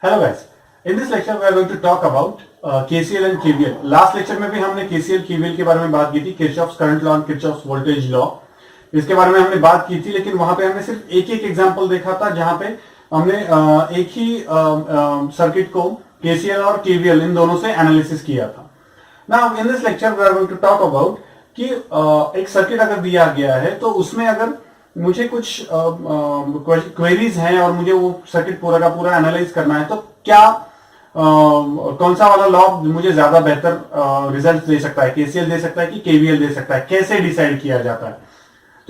Hello guys, in this lecture we are going to talk about KCL and KVL. Last lecture में भी हमने KCL KVL के बारे में बात की थी, Kirchhoff's current law and Kirchhoff's voltage law, इसके बारे में हमने बात की थी। लेकिन वहां पे हमने सिर्फ एक एक एग्जांपल देखा था जहां पे हमने एक ही सर्किट को केसीएल और केवीएल इन दोनों से एनालिसिस किया था। Now in this lecture we are going to talk about कि एक सर्किट अगर दिया गया है तो उसमें अगर मुझे कुछ क्वेरीज हैं और मुझे वो सर्किट पूरा का पूरा एनालाइज करना है तो क्या कौन सा वाला लॉ मुझे ज्यादा बेहतर रिजल्ट दे सकता है, केसीएल दे सकता है कि केवीएल दे सकता है, कैसे डिसाइड किया जाता है।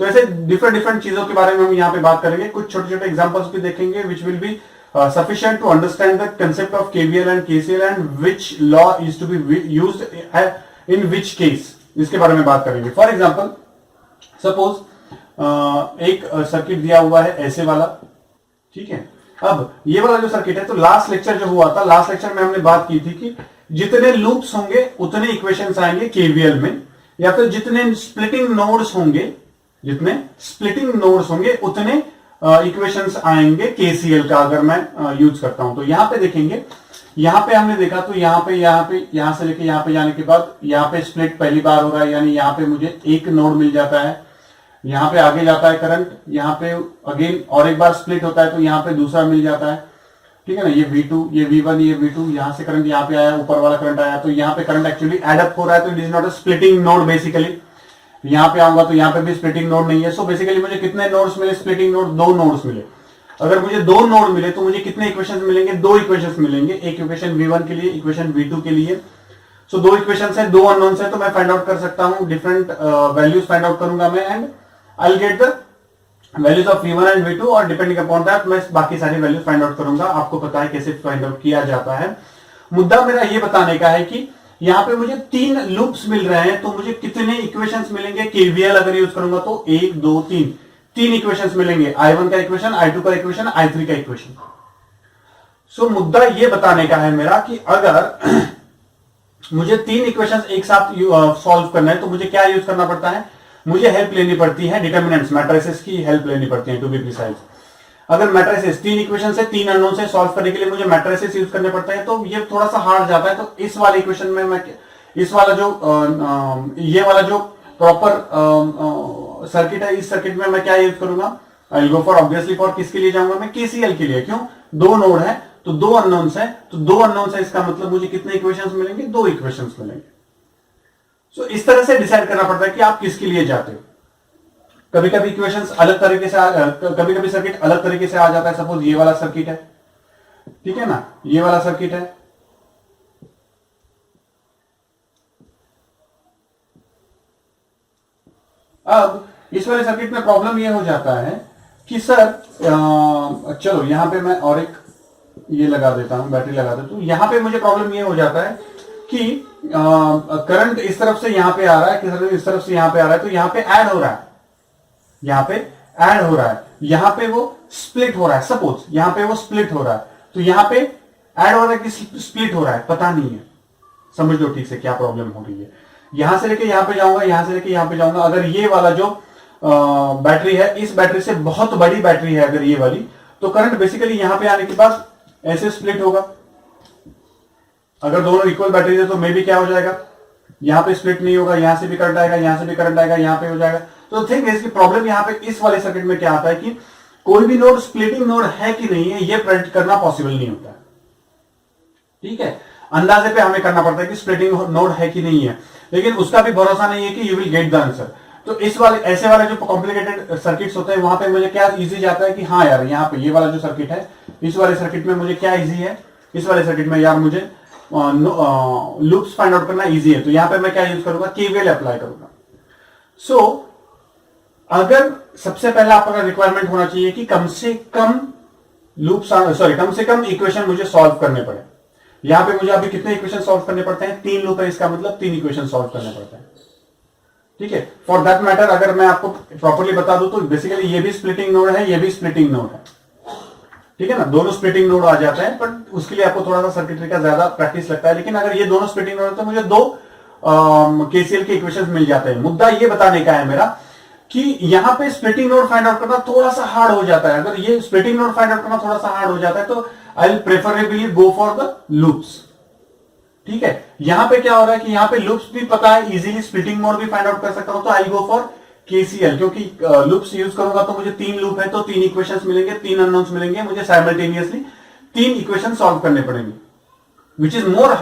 तो ऐसे डिफरेंट चीजों के बारे में हम यहाँ पे बात करेंगे, कुछ छोटे छोटे एग्जांपल्स भी देखेंगे which will be sufficient to understand the concept of KVL and KCL and which law is to be used in which case, इसके बारे में बात करेंगे। फॉर एग्जाम्पल सपोज एक सर्किट दिया हुआ है ऐसे वाला, ठीक है। अब ये वाला जो सर्किट है, तो लास्ट लेक्चर जो हुआ था, लास्ट लेक्चर में हमने बात की थी कि जितने लूप्स होंगे उतने इक्वेशंस आएंगे केवीएल में, या फिर जितने स्प्लिटिंग नोड्स होंगे उतने इक्वेशंस आएंगे केसीएल का अगर मैं यूज करता हूं। तो यहां पे देखेंगे, यहां पे हमने देखा तो यहां से लेके यहां पे जाने के बाद यहां पे स्प्लिट पहली बार हो रहा है, यानी यहां पे मुझे एक नोड मिल जाता है, यहां पे आगे जाता है करंट, यहां पे अगेन और एक बार स्प्लिट होता है तो यहां पे दूसरा मिल जाता है, ठीक है ना। ये V2, ये V1, ये V2, यहां से करंट यहां पे आया, ऊपर वाला करंट आया, तो यहां पे करंट एक्चुअली एड अप हो रहा है, तो it is not a splitting node basically. यहां पे आऊंगा तो यहां पे भी स्प्लिटिंग नोड नहीं है। सो बेसिकली मुझे कितने नोड्स मिले स्प्लिटिंग नोड? दो नोड्स मिले। अगर मुझे दो नोड मिले तो मुझे कितने इक्वेशंस मिलेंगे? दो इक्वेशंस मिलेंगे, एक इक्वेशन V1 के लिए, इक्वेशन V2 के लिए। सो दो इक्वेशंस है, दो अननोन्स है, तो मैं फाइंड आउट कर सकता हूं, डिफरेंट वैल्यूज फाइंड आउट करूंगा मैं, and I will get the values of V1 and V2, और डिपेंडिंग अपॉन दैट मैं बाकी सारी वैल्यूज फाइंड आउट करूंगा। आपको पता है कैसे फाइंड आउट किया जाता है। मुद्दा मेरा ये बताने का है कि यहां पे मुझे तीन लूप्स मिल रहे हैं, तो मुझे कितने इक्वेशंस मिलेंगे केवीएल अगर यूज करूंगा तो? 1 2 3, तीन इक्वेशंस मिलेंगे, I1 का इक्वेशन, I2 का इक्वेशन, I3 का इक्वेशन। सो मुद्दा ये बताने का है मेरा कि अगर मुझे तीन इक्वेशंस एक साथ सॉल्व करना है तो मुझे क्या यूज करना पड़ता है? मुझे हेल्प लेनी पड़ती है डिटर्मिनेंट्स, मैट्रिसेस की हेल्प लेनी पड़ती है टू बी प्रिसाइज। अगर मैट्रिसेस तीन इक्वेशन से, तीन अननोन से सॉल्व करने के लिए मुझे मैट्रिसेस यूज करने पड़ते हैं, तो ये थोड़ा सा हार्ड जाता है। तो इस वाले इक्वेशन में मैं इस वाला जो ये वाला जो प्रॉपर सर्किट है, इस सर्किट में मैं क्या यूज करूंगा? आई will go for obviously for किसके लिए जाऊंगा मैं? केसीएल के लिए। क्यों? दो नोड है तो दो अननोन्स है, तो दो अननोन्स है, इसका मतलब मुझे कितने इक्वेशंस मिलेंगे? दो इक्वेशंस मिलेंगे। सो इस तरह से डिसाइड करना पड़ता है कि आप किसके लिए जाते हो। कभी कभी इक्वेशंस अलग तरीके से, कभी कभी सर्किट अलग तरीके से आ जाता है। सपोज ये वाला सर्किट है, ठीक है ना, ये वाला सर्किट है, अब इस वाले सर्किट में प्रॉब्लम ये हो जाता है कि सर चलो यहां पे मैं और एक ये लगा देता हूं, बैटरी लगा देता हूं। यहां पे मुझे प्रॉब्लम ये हो जाता है कि करंट इस तरफ से यहां पे आ रहा है, इस तरफ से यहां पे आ रहा है, तो यहां पे ऐड हो रहा है, यहां पे ऐड हो रहा है, यहां पे वो स्प्लिट हो रहा है। सपोज यहां पे वो स्प्लिट हो रहा है, तो यहां पे ऐड हो रहा है कि स्प्लिट हो रहा है, पता नहीं है। समझ लो ठीक से क्या प्रॉब्लम हो रही है। यहां से लेके यहां पे जाऊंगा, यहां से लेके यहां पे जाऊंगा। अगर ये वाला जो बैटरी है, इस बैटरी से बहुत बड़ी बैटरी है अगर ये वाली, तो करंट बेसिकली यहां पे आने के बाद ऐसे स्प्लिट होगा। अगर दोनों इक्वल बैटरी है तो मे भी क्या हो जाएगा, यहां पे स्प्लिट नहीं होगा, यहां से भी करंट आएगा, यहां से भी करंट आएगा, यहां पे हो जाएगा। तो थिंक इसकी प्रॉब्लम यहां पे इस वाले सर्किट में क्या आता है कि कोई भी नोड स्प्लिटिंग नोड है कि नहीं है, ये प्रेडिक्ट करना पॉसिबल नहीं होता है, ठीक है। अंदाजे पे हमें करना पड़ता है कि स्प्लिटिंग नोड है कि नहीं है, लेकिन उसका भी भरोसा नहीं है कि you will get the answer. तो इस वाले ऐसे वाले जो कॉम्प्लिकेटेड सर्किट्स होते हैं वहां पे मुझे क्या इजी जाता है कि हाँ यार, यहाँ पे ये वाला जो सर्किट है, इस वाले सर्किट में मुझे क्या इजी है, इस वाले सर्किट में यार मुझे लूप्स फाइंड आउट करना इजी है, तो यहां पे मैं क्या यूज करूंगा? केवीएल अप्लाई करूंगा। सो अगर सबसे पहला आपका रिक्वायरमेंट होना चाहिए कि कम से कम कम से कम इक्वेशन मुझे सॉल्व करने पड़े। यहां पे मुझे अभी कितने इक्वेशन सॉल्व करने पड़ते हैं? तीन लूप है, इसका मतलब तीन इक्वेशन सॉल्व करने पड़ते हैं, ठीक है। फॉर दैट मैटर अगर मैं आपको प्रॉपरली बता दूं तो बेसिकली ये भी स्प्लिटिंग नोड है, ये भी स्प्लिटिंग नोड है, ठीक है ना। दोनों स्प्लिटिंग नोड आ जाते हैं, बट उसके लिए आपको थोड़ा सा सर्किटरी का ज्यादा प्रैक्टिस लगता है। लेकिन अगर ये दोनों स्प्लिटिंग नोड है तो मुझे दो केसीएल के इक्वेशंस मिल जाते हैं। मुद्दा ये बताने का है मेरा कि यहां पे स्प्लिटिंग नोड फाइंड आउट करना थोड़ा सा हार्ड हो जाता है। अगर ये स्प्लिटिंग नोड फाइंड आउट करना थोड़ा सा हार्ड हो जाता है तो I will preferably go for the loops. ठीक है, यहां पे क्या हो रहा है कि यहां पे लूप्स भी पता है, इजीली स्प्लिटिंग मोड भी फाइंड आउट कर सकता हूं, तो आई गो फॉर केसीएल, क्योंकि लूप्स यूज करूंगा तो मुझे 3 लूप है तो 3 इक्वेशंस मिलेंगे, 3 अननोन्स मिलेंगे, मुझे साइमल्टेनियसली 3 इक्वेशन सॉल्व करने पड़ेंगे, विच इज मोर,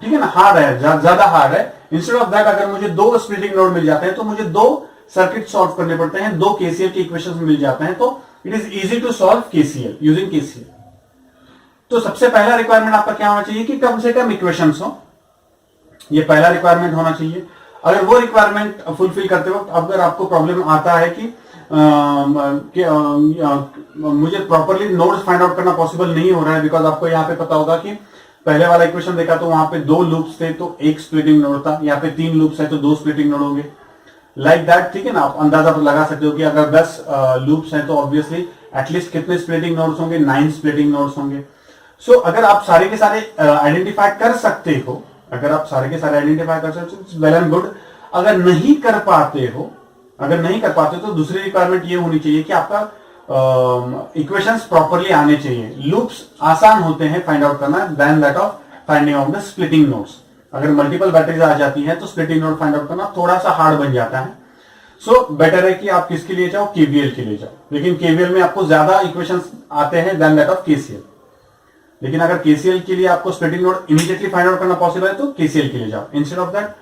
ठीक है ना, हार्ड है, ज्यादा हार्ड है। इंस्टेड ऑफ दैट अगर मुझे 2 स्प्लिटिंग नोड मिल जाते हैं तो मुझे 2 सर्किट सॉल्व करने पड़ते हैं, 2 केसीएल के इक्वेशंस मिल जाते हैं, तो it is easy to solve KCL using KCL. तो सबसे पहला रिक्वायरमेंट आपका क्या होना चाहिए कि कम से कम इक्वेशंस हो, ये पहला रिक्वायरमेंट होना चाहिए। अगर वो रिक्वायरमेंट फुलफिल करते वक्त अगर आपको प्रॉब्लम आता है कि मुझे प्रॉपरली नोड्स फाइंड आउट करना पॉसिबल नहीं हो रहा है, बिकॉज आपको यहाँ पे पता होगा कि पहले वाला इक्वेशन देखा तो वहां पे 2 लूप्स थे तो 1 स्प्लिटिंग नोड था, यहाँ पे 3 लूप्स है तो 2 स्प्लिटिंग नोड होंगे, लाइक दैट। ठीक है ना, आप अंदाजा लगा सकते हो कि अगर 10 लूप्स हैं तो ऑब्वियसली एटलीस्ट कितने स्प्लिटिंग नोड्स होंगे, 9 स्प्लिटिंग नोड्स होंगे। सो अगर आप सारे के सारे आइडेंटिफाई कर सकते हो, अगर आप सारे के सारे आइडेंटिफाई कर सकते हो, वेल एंड गुड। अगर नहीं कर पाते हो, तो दूसरी रिक्वायरमेंट ये होनी चाहिए कि आपका इक्वेशंस प्रॉपरली आने चाहिए। लूप्स आसान होते हैं फाइंड आउट करना then that of finding out the splitting nodes. अगर मल्टीपल बैटरीज आ जाती हैं तो स्प्लिटिंग नोड फाइंड आउट करना थोड़ा सा हार्ड बन जाता है। सो बेटर है कि आप किसके लिए जाओ, केवीएल के लिए जाओ, लेकिन केवीएल में आपको ज्यादा इक्वेशंस आते हैं देन दैट ऑफ केसीएल। लेकिन अगर केसीएल के लिए आपको splitting node immediately find out करना पॉसिबल है तो केसीएल के लिए जाओ। इंस्टेड ऑफ दैट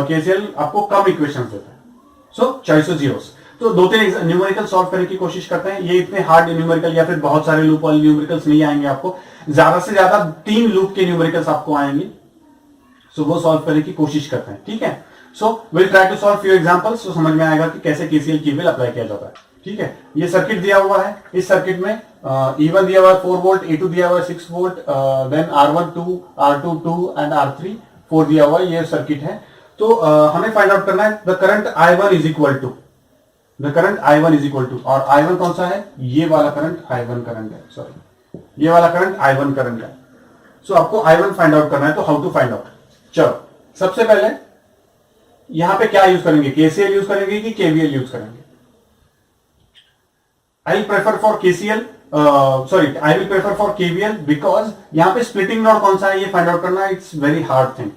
केसीएल आपको कम इक्वेशंस देता है। सो चॉइस ऑफ जीरोस। तो 2-3 न्यूमेरिकल सॉल्व करने की कोशिश करते हैं। ये इतने हार्ड न्यूमेरिकल या फिर बहुत सारे लूप वाले न्यूमेरिकल्स नहीं आएंगे आपको, ज्यादा से ज्यादा 3 लूप के न्यूमेरिकल्स आपको आएंगे। सो वो सॉल्व करने की कोशिश करते हैं। ठीक है, so will try to solve few examples, तो समझ में आएगा कि कैसे केसीएल केवीएल अप्लाई किया जाता है। ठीक है, ये सर्किट दिया हुआ है, इस सर्किट में E1 दिया हुआ है 4 वोल्ट, E2 दिया हुआ है 6 volt, then R1 2, R2 2 and R3 4 दिया हुआ है, ये सर्किट है। तो हमें फाइंड आउट करना है the current I1 is equal to, और I1 कौन सा है, ये वाला करंट I1 करंट है, सॉरी ये वाला करंट I1 करंट है। सो आपको I1 फाइंड आउट करना है, तो हाउ टू फाइंड आउट। चलो सबसे पहले यहां पे क्या यूज करेंगे, केसीएल यूज करेंगे कि केवीएल यूज करेंगे। I will prefer for KCL, I will prefer for KVL because यहां पे स्प्लिटिंग नोड कौन सा है ये फाइंड आउट करना इट्स वेरी हार्ड थिंग।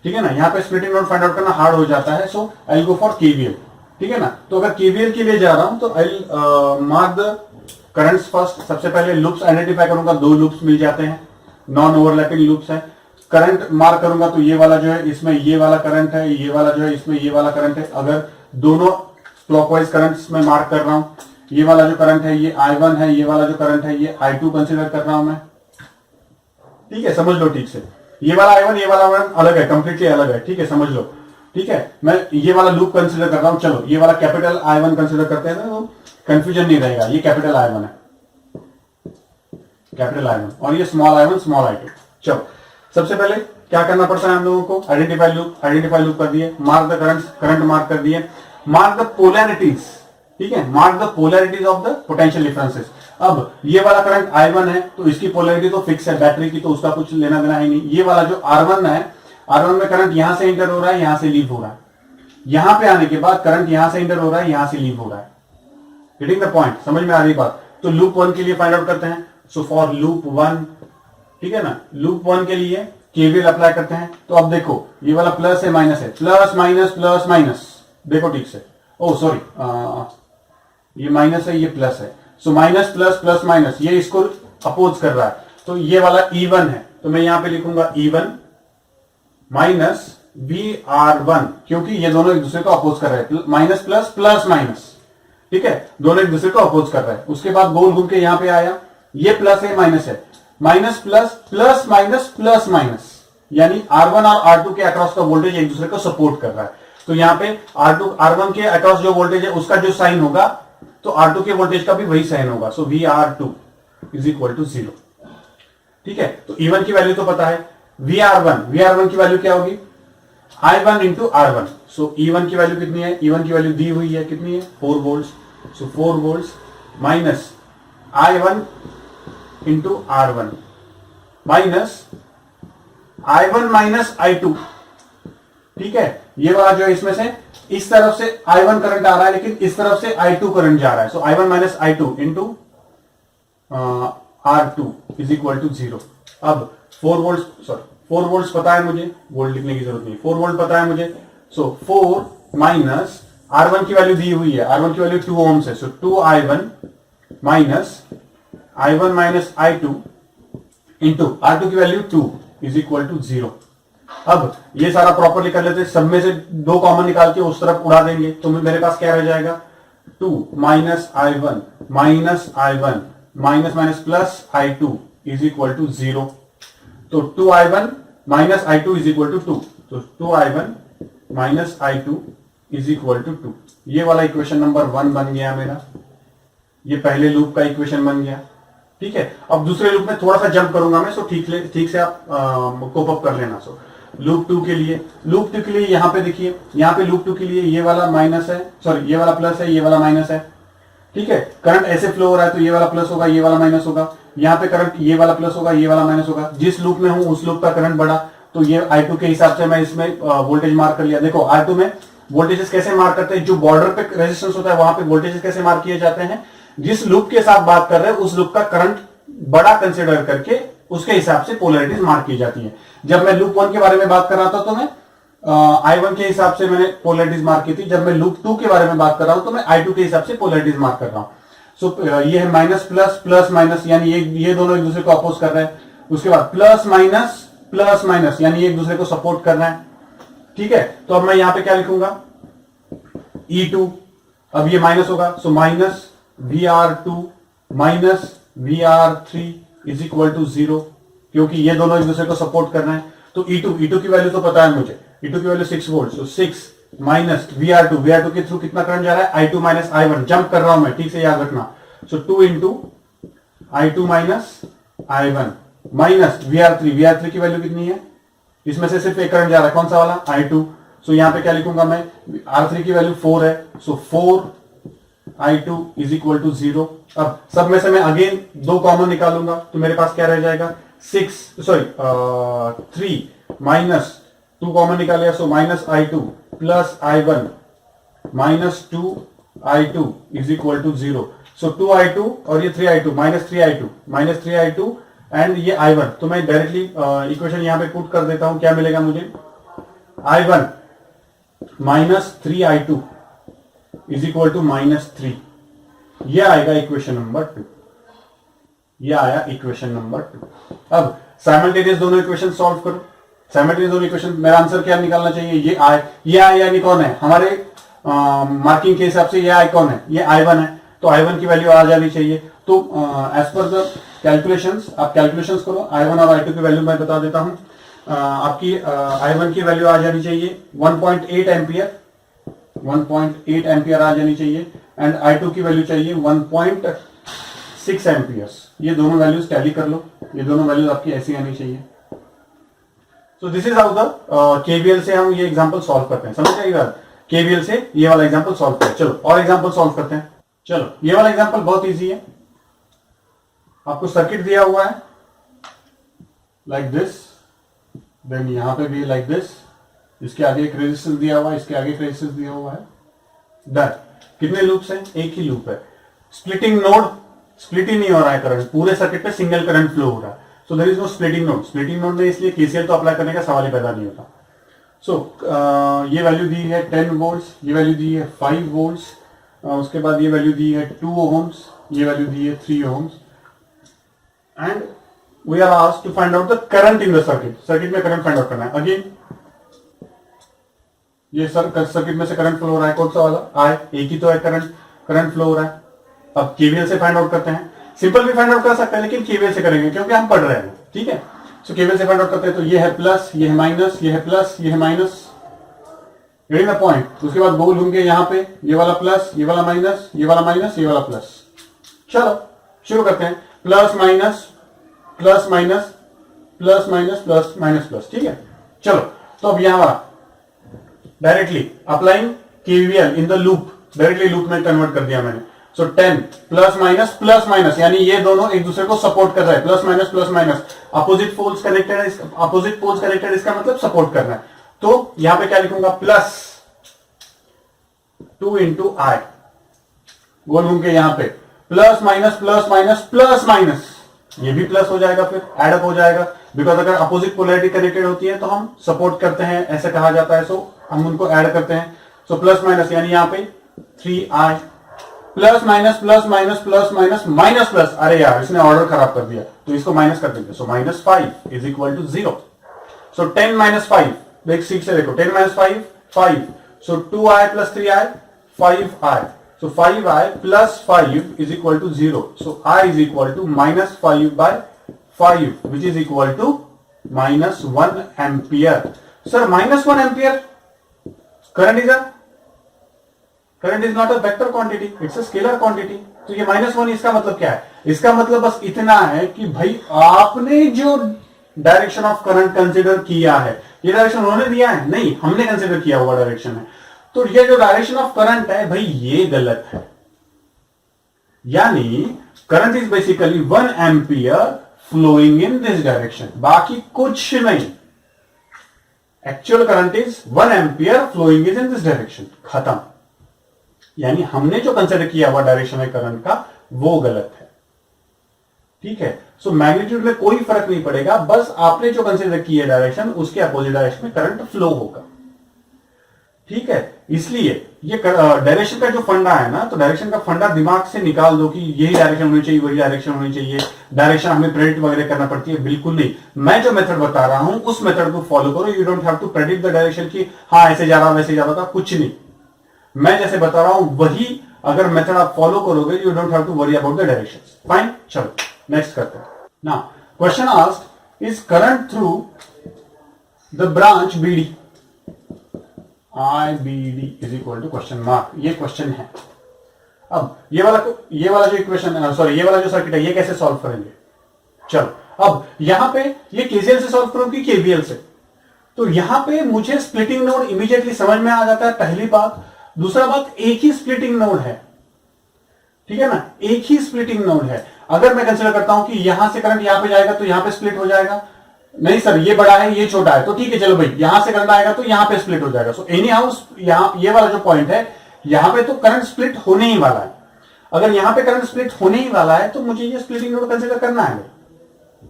ठीक है ना, यहां पे स्प्लिटिंग नोड फाइंड आउट करना हार्ड हो जाता है। So I will go for KVL. ठीक है ना, तो अगर केवीएल के लिए जा रहा हूं तो I will mark the currents first. सबसे पहले लूप्स आइडेंटिफाई करूंगा, 2 लूप्स मिल जाते हैं, नॉन ओवरलैपिंग लूप्स है। करंट मार्क करूंगा तो ये वाला जो है इसमें ये वाला करंट है, ये वाला जो है इसमें ये वाला करंट है। अगर दोनों क्लॉकवाइज करंट्स में मार्क कर रहा हूं, ये वाला जो करंट है ये I1 है, ये वाला जो करंट है ये I2 कंसीडर कर रहा हूं मैं। ठीक है, समझ लो ठीक से, ये वाला I1 ये वाला I1 अलग है, कंप्लीटली अलग है। ठीक है, समझ लो। ठीक है, मैं ये वाला लूप कंसीडर कर रहा हूं। चलो ये वाला कैपिटल I1 कंसीडर करते हैं तो कंफ्यूजन नहीं रहेगा, ये कैपिटल I1 है, कैपिटल I1, और ये स्मॉल I1 स्मॉल I2। चलो सबसे पहले क्या करना पड़ता है हम लोगों को, आइडेंटिफाई लूप कर दिए, मार्क द करंट मार्क कर दिए, मार्क द पोलैरिटीज। ठीक है, mark the polarities of the potential differences. अब ये वाला करंट I1 है तो इसकी पोलैरिटी तो फिक्स है बैटरी की, तो उसका कुछ लेना देना ही नहीं। ये वाला जो R1 है, R1 में करंट यहां से इंटर हो रहा है, यहां से लीव हो रहा है। यहां पे आने के बाद करंट यहां से इंटर हो रहा है, यहां से लीव हो रहा है। गेटिंग द पॉइंट, समझ में आ रही बात। तो लूप 1 के लिए फाइंड आउट करते हैं। सो फॉर लूप 1, ठीक है ना, लूप 1 के लिए केवीएल अप्लाई करते हैं। तो अब देखो ये वाला प्लस है माइनस है, प्लस माइनस, देखो ठीक से, ओ सॉरी ये माइनस है ये प्लस है। सो माइनस प्लस माइनस, ये इसको अपोज कर रहा है। तो ये वाला E1 है तो मैं यहां पे लिखूंगा E1 माइनस VR1, क्योंकि ये दोनों एक दूसरे को अपोज कर रहे हैं, माइनस प्लस माइनस। ठीक है, दोनों एक दूसरे को अपोज कर रहे हैं। उसके बाद गोल घूम के यहां पे आया, ये प्लस है माइनस प्लस माइनस, यानी R1 और R2 के अक्रॉस का वोल्टेज एक दूसरे को सपोर्ट कर रहा है। तो यहां पे R1 के अक्रॉस जो वोल्टेज है उसका जो साइन होगा तो R2 के वोल्टेज का भी वही साइन होगा। सो VR2 इज इक्वल टू 0। ठीक है, तो E1 की वैल्यू तो पता है, VR1 की वैल्यू क्या होगी, I1 इंटू R1। सो E1 की वैल्यू कितनी है, E1 की वैल्यू दी हुई है, कितनी है 4 वोल्ट। सो 4 volt minus I1 into R1 minus I1 minus I2। ठीक है, ये वाला जो है इसमें से इस तरफ से I1 करंट आ रहा है लेकिन इस तरफ से I2 करंट जा रहा है। So I1 minus I2 into R2 is equal to 0। अब 4 वोल्ट पता है मुझे, वोल्ट लिखने की जरूरत नहीं, 4 वोल्ट पता है मुझे। सो 4 माइनस R1 की वैल्यू दी हुई है, R1 की वैल्यू 2 ओम्स है, सो 2I1 minus I2 into R2 की वैल्यू 2 इज इक्वल टू 0। अब ये सारा प्रॉपरली कर लेते हैं, सब में से 2 कॉमन निकाल के उस तरफ उड़ा देंगे, तो मेरे पास क्या रह जाएगा 2 minus I1 minus plus I2 is equal to 0। तो 2I1 minus I2 is equal to 2, तो 2I1 minus I2 is equal to 2। ये वाला इक्वेशन नंबर 1 बन गया मेरा, ये पहले लूप का इक्वेशन बन गया। ठीक है, अब दूसरे लूप में थोड़ा सा जंप करूंगा मैं, सो ठीक से आप कोप अप कर लेना। सो लूप 2 के लिए यहां पे देखिए, यहां पे लूप 2 के लिए ये वाला माइनस है, सॉरी ये वाला प्लस है, ये वाला माइनस है। ठीक है, करंट ऐसे फ्लो हो रहा है तो ये वाला प्लस होगा, ये वाला माइनस होगा। यहाँ पे करंट ये वाला प्लस होगा, ये वाला माइनस होगा। जिस लूप में हूं उस लूप का करंट बढ़ा तो ये I2 के हिसाब से मैं इसमें वोल्टेज मार्क कर लिया। देखो R2 में वोल्टेजेस कैसे मार्क करते हैं, जो बॉर्डर पे रेजिस्टेंस होता है वहां पे वोल्टेजेस कैसे मार्क किए जाते हैं, जिस लूप के साथ बात कर रहे हैं उस लूप का करंट बड़ा कंसिडर करके उसके हिसाब से पोलैरिटीज मार्क की जाती है। जब मैं लूप 1 के बारे में बात कर रहा था तो मैं I1 के हिसाब से मैंने पोलैरिटीज मार्क की थी। जब मैं लूप 2 के बारे में बात कर रहा हूं तो मैं I2 के हिसाब से पोलैरिटीज मार्क कर रहा हूं। सो ये है माइनस प्लस प्लस माइनस, यानी ये दोनों एक दूसरे को अपोज कर रहे हैं। उसके बाद प्लस माइनस यानी एक दूसरे को सपोर्ट कर रहे हैं। ठीक है, तो अब मैं यहां पे क्या लिखूंगा E2, अब ये माइनस होगा, so minus VR2 minus VR3 is equal to 0, क्योंकि ये दोनों एक दूसरे को सपोर्ट कर रहे हैं। तो E2 की वैल्यू तो पता है मुझे, E2 की वैल्यू 6 वोल्ट, सो 6 माइनस VR2 के थ्रू कितना करंट जा रहा है I2 माइनस I1, जंप कर रहा हूं मैं, ठीक से याद रखना। सो 2 into I2 minus I1 minus VR3 की वैल्यू कितनी है, इसमें से सिर्फ एक करंट जा रहा है, कौन सा वाला I2। सो यहां पे क्या लिखूंगा मैं, R3 की वैल्यू 4 है, सो 4I2 इज इक्वल टू 0। अब सब में से मैं अगेन 2 कॉमन निकालूंगा तो मेरे पास क्या रह जाएगा 3 माइनस 2 कॉमन निकालेगा, so minus I2 plus I1 minus 2I2 is equal to 0। So 2I2 और ये 3I2 माइनस 3I2 एंड ये I1। तो मैं डायरेक्टली इक्वेशन यहां पे पुट कर देता हूं, क्या मिलेगा मुझे I1 minus 3I2 is equal to minus 3। यह आएगा इक्वेशन नंबर 2, यह आया इक्वेशन नंबर 2। अब साइमल्टेनियस दोनों इक्वेशन सॉल्व करो। साइमल्टेनियस दोनों इक्वेशन, मेरा आंसर क्या निकालना चाहिए, ये आई यानी कौन है हमारे मार्किंग के हिसाब से, ये आई कौन है, ये I1 है, तो I1 की वैल्यू आ जानी चाहिए। तो एज पर द कैलकुलेशंस, आप कैलकुलेशंस करो, I1 और I2 की वैल्यू मैं बता देता हूं। आपकी I1 की वैल्यू आ जानी चाहिए 1.8 एम्पियर आ जानी चाहिए, एंड I2 की वैल्यू चाहिए 1.6 एम्पियर्स। ये दोनों वैल्यूज टैली कर लो, ये दोनों वैल्यूज आपकी ऐसी आनी चाहिए। So this is how the KVL से हम ये एग्जांपल सॉल्व करते हैं, समझ आएगी बात। KVL से ये वाला एग्जांपल सॉल्व करते हैं। चलो और एग्जांपल सॉल्व करते हैं। चलो ये वाला एग्जांपल बहुत इजी है। आपको सर्किट दिया हुआ है लाइक दिस, देन यहां पे भी लाइक दिस, इसके आगे एक रेजिस्टेंस दिया हुआ है, इसके आगे एक रेजिस्टेंस दिया हुआ है। डन। कितने लूप्स हैं, एक ही लूप है। स्प्लिटिंग नोड, स्प्लिट ही नहीं हो रहा है करंट, पूरे सर्किट पे सिंगल करंट फ्लो हो रहा है। So there is no splitting node. Splitting node में इसलिए KCL तो अप्लाई करने का सवाल ही पैदा नहीं होता। सो ये वैल्यू दी है 10 वोल्ट्स, ये वैल्यू दी है 5 वोल्ट्स, उसके बाद ये वैल्यू दी है 2 ओम्स, ये वैल्यू दी है 3 ohms, and we are asked to find out the current in the circuit. Circuit में करंट फाइंड आउट करना है। अगेन ये सर्किट में से करंट फ्लो हो रहा है, कौन सा वाला I, एक ही तो है करंट फ्लो हो रहा है। अब KVL से फाइंड आउट करते हैं। सिंपल भी फाइंड आउट कर सकते हैं लेकिन KVL से करेंगे क्योंकि हम पढ़ रहे हैं, ठीक है। सो KVL से फाइंड आउट करते हैं, तो ये है प्लस, ये है माइनस, ये है प्लस, ये है माइनस, गेटिंग द पॉइंट। उसके बाद गोल घूम के यहाँ पे ये वाला प्लस, ये वाला माइनस, ये वाला माइनस, ये वाला प्लस। चलो शुरू करते हैं। Plus minus plus minus plus minus plus minus plus, ठीक है। चलो तो अब यहां directly applying KVL in the loop, directly loop में कन्वर्ट कर दिया मैंने। सो 10 प्लस माइनस, यानी ये दोनों एक दूसरे को सपोर्ट कर रहा है। Plus minus opposite poles connected है, अपोजिट पोल्स कनेक्टेड, इसका मतलब सपोर्ट कर रहा है। तो यहां पे क्या लिखूंगा, प्लस 2 इंटू I, गोल घूम के यहां पे plus minus plus minus plus minus, ये भी प्लस हो जाएगा, फिर एड अप हो जाएगा, बिकॉज अगर अपोजिट पोलैरिटी कनेक्टेड होती है तो हम सपोर्ट करते हैं, ऐसे कहा जाता है, सो हम उनको ऐड करते हैं। सो प्लस माइनस यानी यहाँ पे 3i plus minus plus minus plus minus minus plus, अरे यार इसने ऑर्डर खराब कर दिया तो इसको माइनस कर देंगे। So minus 5 is equal to 0। So 10 minus 5, देख सीख से देखो, 10 minus 5 5। So 2i plus 3i 5i। So 5i plus 5 is equal to 0. So I is equal to minus 5 by 5, which is equal to minus 1 ampere. Sir, minus 1 ampere current is not a vector quantity, it's a scalar quantity. तो ये minus 1 इसका मतलब क्या है? इसका मतलब बस इतना है कि भाई आपने जो डायरेक्शन ऑफ करंट कंसिडर किया है, ये डायरेक्शन उन्होंने दिया है नहीं, हमने कंसिडर किया हुआ डायरेक्शन है, तो ये जो डायरेक्शन ऑफ करंट है भाई ये गलत है। यानी current is basically 1 ampere flowing in this direction, बाकी कुछ नहीं। Actual current is 1 ampere flowing in this direction, खत्म। यानी हमने जो कंसिडर किया हुआ डायरेक्शन है करंट का वो गलत है, ठीक है। सो मैग्नीट्यूड में कोई फर्क नहीं पड़ेगा, बस आपने जो कंसिडर किया है डायरेक्शन उसके अपोजिट डायरेक्शन में करंट फ्लो होगा, ठीक है। इसलिए ये डायरेक्शन का जो फंडा है ना, तो डायरेक्शन का फंडा दिमाग से निकाल दो कि यही डायरेक्शन होनी चाहिए, वही डायरेक्शन होनी चाहिए, डायरेक्शन हमें प्रेडिक्ट वगैरह करना पड़ती है, बिल्कुल नहीं। मैं जो मेथड बता रहा हूं उस मेथड को फॉलो करो। You don't have to predict the direction की हाँ ऐसे जा रहा वैसे जा रहा, कुछ नहीं। मैं जैसे बता रहा हूं वही अगर मेथड आप फॉलो करोगे, you don't have to worry about the direction. Fine, चलो नेक्स्ट करते हैं। Now question asked, is current through the branch BD IBD is equal to question mark, ये क्वेश्चन है। अब ये वाला जो इक्वेशन, सॉरी ये वाला जो सर्किट है, ये कैसे सॉल्व करेंगे? चलो अब यहां पे ये KCL से सॉल्व करो कि KVL से? तो यहां पे मुझे स्प्लिटिंग नोड इमीडिएटली समझ में आ जाता है, पहली बात। दूसरा बात, एक ही स्प्लिटिंग नोड है, ठीक है ना, एक ही स्प्लिटिंग नोड है। अगर मैं कंसिडर करता हूं कि यहां से करंट यहां पे जाएगा तो यहां पे स्प्लिट हो जाएगा, नहीं सर ये बड़ा है ये छोटा है, तो ठीक है चलो भाई यहां से करंट आएगा तो यहां पे स्प्लिट हो जाएगा। सो एनी हाउ यहां ये वाला जो पॉइंट है यहां पे तो करंट स्प्लिट होने ही वाला है। अगर यहां पे करंट स्प्लिट होने ही वाला है तो मुझे ये स्प्लिटिंग नोड कंसीडर करना है।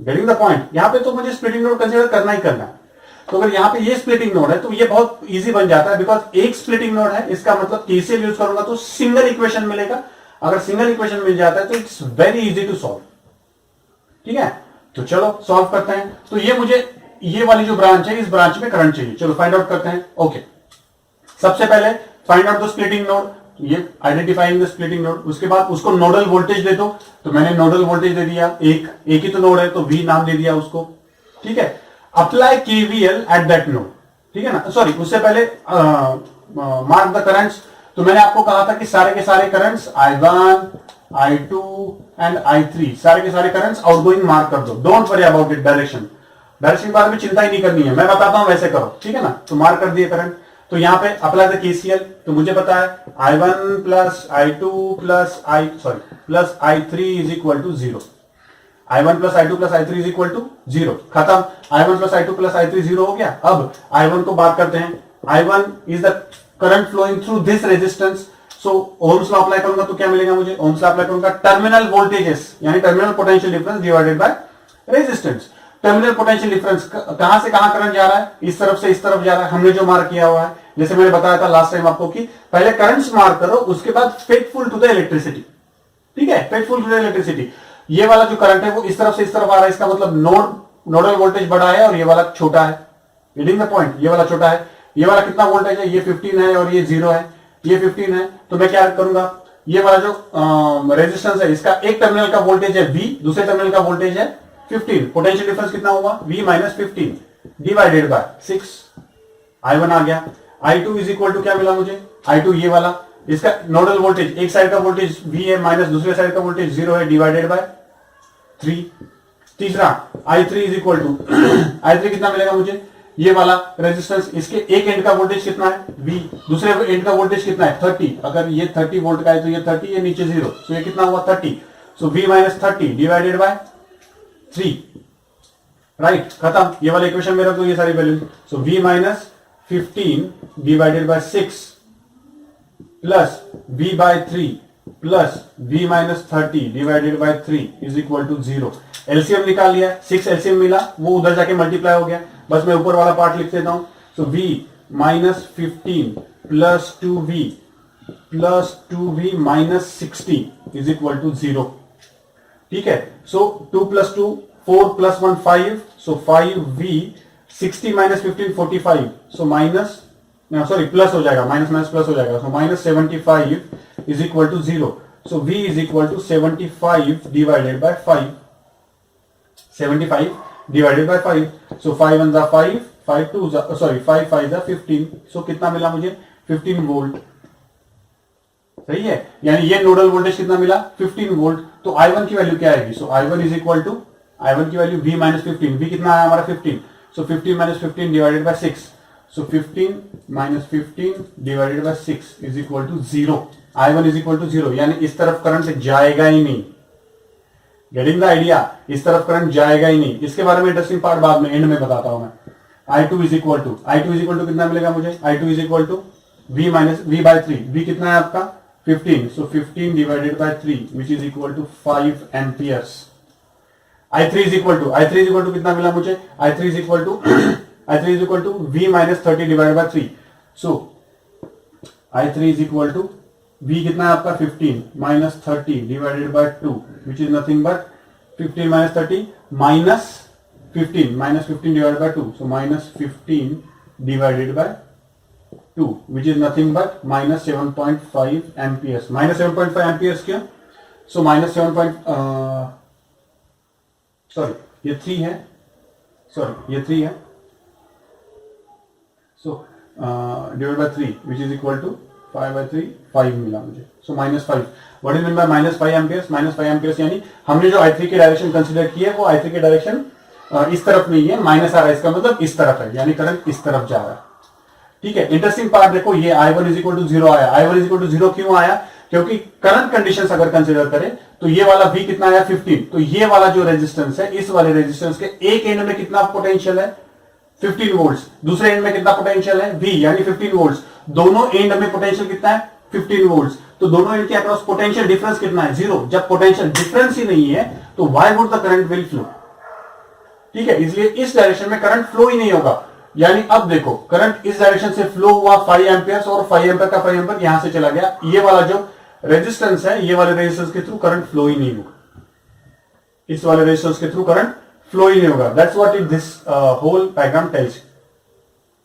Getting the point? यहां पे तो मुझे स्प्लिटिंग नोड कंसीडर करना ही करना है। तो अगर यहां पे ये स्प्लिटिंग नोड है तो ये बहुत इजी बन जाता है, बिकॉज एक स्प्लिटिंग नोड है, इसका मतलब केसीएल यूज करूंगा तो सिंगल इक्वेशन मिलेगा। अगर सिंगल इक्वेशन मिल जाता है तो it's very easy to solve, ठीक है। तो चलो सॉल्व करते हैं। तो ये मुझे ये वाली जो ब्रांच है इस ब्रांच में करंट चाहिए, चलो फाइंड आउट करते हैं। ओके, सबसे पहले find out the splitting node, ये आइडेंटिफाइंग द स्प्लिटिंग नोड। उसके बाद उसको नोडल वोल्टेज दे दो, तो मैंने नोडल वोल्टेज दे दिया, एक ही तो नोड है तो V नाम दे दिया उसको, ठीक है। Apply KVL at that node, ठीक है ना। सॉरी उससे पहले मार्क द करंट्स। तो मैंने आपको कहा था कि सारे के सारे currents I1, I2 and I3 सारे के सारे करंट्स आउटगोइंग मार्क कर दो। Don't worry about it, direction के बारे में चिंता ही नहीं करनी है, मैं बताता हूं वैसे करो, ठीक है ना। तो मार्क कर दिए करंट। तो यहां पे अप्लाई द KCL, तो मुझे पता है I1 plus I2 plus I3 is equal to 0। I1 plus I2 plus I3 is equal to 0, खत्म। I1 plus I2 plus I3 0 हो गया। अब I1 को बात करते हैं। I1 is the current flowing through this resistance. So Ohm's law apply करूंगा तो क्या मिलेगा मुझे? ओम्स लॉ अप्लाई करूंगा, टर्मिनल वोल्टेजेस यानी terminal potential difference divided by resistance. Terminal potential difference कहां से कहां करंट जा रहा है? इस तरफ से इस तरफ जा रहा है, हमने जो मार्क किया हुआ है। जैसे मैंने बताया था लास्ट टाइम आपको कि पहले करंट्स मार्क करो, उसके बाद फेथफुल टू द इलेक्ट्रिसिटी, ठीक है, फेथफुल टू द इलेक्ट्रिसिटी। ये वाला जो करंट है वो इस तरफ से इस तरफ आ रहा है, इसका मतलब नोडल वोल्टेज बड़ा है और ये वाला छोटा है। रीडिंग द पॉइंट, ये वाला छोटा है, ये वाला कितना वोल्टेज है? ये 15 है और ये 0 है, ये 15 है। तो मैं क्या करूंगा, ये वाला जो रेजिस्टेंस है इसका एक टर्मिनल का वोल्टेज है V, दूसरे टर्मिनल का वोल्टेज है 15। पोटेंशियल डिफरेंस कितना हुआ? V minus 15 divided by 6। I1 आ गया। I2 इज इक्वल टू क्या मिला मुझे? I2 ये वाला, इसका नोडल वोल्टेज, एक साइड का वोल्टेज V है माइनस दूसरे साइड का वोल्टेज 0 है, डिवाइडेड बाय 3। तीसरा I3 is equal to I3 कितना मिलेगा मुझे? ये वाला रेजिस्टेंस, इसके एक एंड का वोल्टेज कितना है? V, दूसरे एंड का वोल्टेज कितना है? 30। अगर ये 30 वोल्ट का है तो ये 30, ये नीचे 0, तो ये कितना हुआ? 30। So V minus 30 divided by 3, right, खत्म। ये वाला इक्वेशन में रख दो ये सारी value. So V minus 15 divided by 6 plus V by 3 plus v minus 30 divided by 3 is equal to 0। LCM निकाल लिया, 6 एलसीएम मिला, वो उधर जाके मल्टीप्लाई हो गया, बस मैं ऊपर वाला पार्ट लिख देता हूं। So v minus 15 plus 2v minus 60 is equal to 0। ठीक है, so 2 plus 2 4 plus 1 5, so 5v 60 minus 15 45, so minus sorry plus हो जाएगा, माइनस माइनस प्लस हो जाएगा, so minus 75 is equal to 0। So v is equal to 75 divided by 5, 75 divided by 5, so 5 1 जा 5, 5 2 जा sorry 5 5 जा 15, सो कितना मिला मुझे 15 वोल्ट। सही है, यानी ये नोडल वोल्टेज कितना मिला 15 वोल्ट। तो I1 की वैल्यू क्या आएगी, सो I1 is equal to I1 की वैल्यू v माइनस 15, v कितना आया हमारा 15, so 15 minus 15 divided by 6, so 15 minus 15 divided by 6 is equal to 0। I1 is equal to 0, यानी इस तरफ करंट जाएगा ही नहीं। गेटिंग द आइडिया, इस तरफ करंट जाएगा ही नहीं। इसके बारे में इंटरेस्टिंग पार्ट बाद में एंड में बताता हूं मैं। I2 इज इक्वल टू कितना मिलेगा मुझे, I2 is equal to v minus v by 3, v कितना है आपका 15, so 15 divided by 3 which is equal to 5 amperes. I3 is equal to कितना मिला मुझे, I3 is equal to v minus 30 divided by 3, so I3 is equal to v कितना है आपका 15 minus 30 divided by 2 which is nothing but 15 minus 30 minus 15 divided by 2, so minus 15 divided by 2 which is nothing but minus 7.5 amperes। minus 7.5 amperes क्यों, so minus 7. Sorry ये 3 है, so divided by 3 which is equal to 5 by 3 5 मिला मुझे, so minus 5। what is meant by minus 5 amperes, minus 5 amperes यानी हमने जो I3 की direction consider की है वो I3 की डायरेक्शन इस तरफ नहीं है, माइनस आ रहा है, इसका मतलब इस तरफ है, यानी करंट इस तरफ जा रहा है। ठीक है, इंटरेस्टिंग पार्ट देखो, ये I1 इज इक्वल टू 0 आया। I1 इज इक्वल टू 0 क्यों आया, क्योंकि करंट कंडीशंस अगर कंसीडर करें तो ये वाला V कितना आया 15, तो ये वाला जो रेजिस्टेंस है, इस वाले रेजिस्टेंस के एक एंड में कितना पोटेंशियल है 15 वोल्ट्स, दूसरे एंड में कितना पोटेंशियल है V यानी 15 वोल्ट्स, दोनों एंड में पोटेंशियल कितना है 15 वोल्ट्स, तो दोनों एंड के अक्रॉस पोटेंशियल डिफरेंस कितना है 0। जब पोटेंशियल डिफरेंस ही नहीं है तो why would the current will flow. ठीक है, इसलिए इस डायरेक्शन में करंट फ्लो ही नहीं होगा। यानी अब देखो करंट इस डायरेक्शन से फ्लो हुआ 5 एम्पियर्स और 5 एम्पियर का 5 एम्पियर यहां से चला गया, ये वाला जो रेजिस्टेंस है, ये वाले रेजिस्टेंस के थ्रू करंट फ्लो ही नहीं होगा, इस वाले रेजिस्टेंस के थ्रू करंट फ्लो ही नहीं होगा। That's what it this whole diagram tells.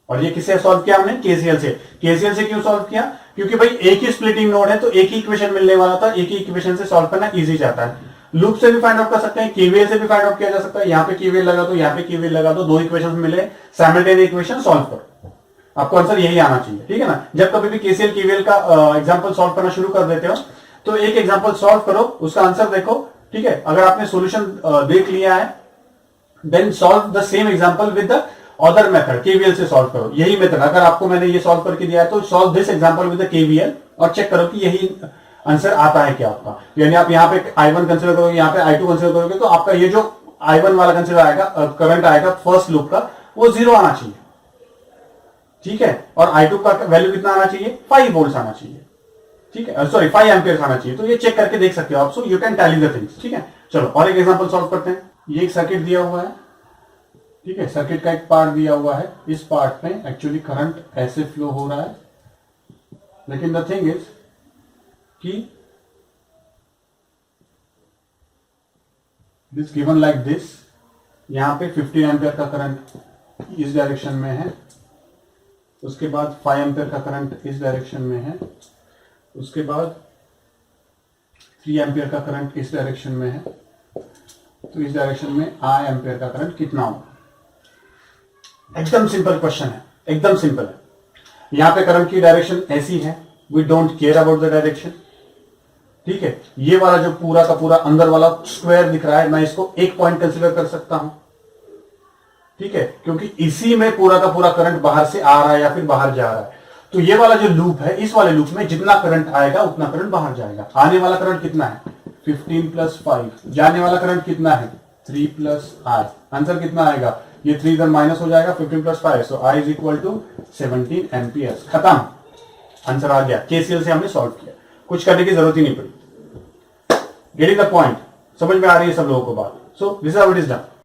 और ये किससे सॉल्व किया हमने, केसीएल से। केसीएल से क्यों सॉल्व किया, क्योंकि भाई एक ही स्प्लिटिंग नोड है तो एक ही इक्वेशन मिलने वाला था, एक ही इक्वेशन से सॉल्व करना इजी जाता है। लूप से भी फाइंड आउट कर सकते हैं, केवीएल से भी फाइंड आउट किया जा सकता है। यहाँ पे केवीएल लगा दो, यहाँ पे केवीएल लगा दो, दो इक्वेशन मिले, साइमल्टेनियस इक्वेशन सॉल्व करो, आपको आंसर यही आना चाहिए। ठीक है ना, जब कभी भी केसीएल केवीएल का एग्जांपल सॉल्व करना शुरू कर देते हो तो एक एग्जांपल सॉल्व करो, उसका आंसर देखो। ठीक है, अगर आपने सॉल्यूशन देख लिया है then solve the same example with the other method, KVL से सॉल्व करो। यही मेथड अगर आपको मैंने ये सॉल्व करके दिया है तो solve this example with the KVL और चेक करो कि यही आंसर आता है क्या आपका। यानी आप यहाँ पे I1 कंसिडर करोगे, यहाँ पे I2 कंसिडर करोगे तो आपका ये जो I1 वाला कंसिडर आएगा, करंट आएगा फर्स्ट लूप का, वो 0 आना चाहिए। ठीक है, और I2 का वैल्यू कितना आना चाहिए 5 वोल्ट आना चाहिए। ठीक है, सॉरी 5 एम्पियर आना चाहिए। तो ये चेक करके देख सकते हो आप, so you can tally the things. ठीक है, चलो और एक एग्जांपल सॉल्व करते हैं। ये एक सर्किट दिया हुआ है, ठीक है, सर्किट का एक पार्ट दिया हुआ है, इस पार्ट में एक्चुअली करंट ऐसे फ्लो हो रहा है, लेकिन द थिंग इज कि दिस गिवन लाइक दिस, यहां पे 15 एम्पियर का करंट इस डायरेक्शन में है, उसके बाद 5 एम्पियर का करंट इस डायरेक्शन में है, उसके बाद 3 एम्पियर का करंट इस डायरेक्शन में है, तो इस डायरेक्शन में I एम्पियर का करंट कितना होगा। एकदम सिंपल क्वेश्चन है, एकदम सिंपल है। यहां पे करंट की डायरेक्शन ऐसी है, we don't care about the direction. ठीक है, ये वाला जो पूरा का पूरा अंदर वाला स्क्वायर दिख रहा है, मैं इसको एक पॉइंट कंसीडर कर सकता हूं। ठीक है, क्योंकि इसी में पूरा का पूरा करंट बाहर से आ रहा है या फिर बाहर जा रहा है। तो ये वाला जो लूप है, इस वाले लूप में जितना करंट आएगा उतना करंट बाहर जाएगा। आने वाला करंट कितना है 15 प्लस 5, जाने वाला करंट कितना है 3 प्लस I। आंसर कितना आएगा, ये 3 इधर माइनस हो जाएगा, 15 plus 5, so I is equal to 17 amperes. खत्म, आंसर आ गया। केसीएल से हमने सॉल्व किया। कुछ करने की जरूरत ही नहीं पड़ी। गेटिंग द पॉइंट, समझ में आ रही है सब लोगों को बात। So this is how it is done.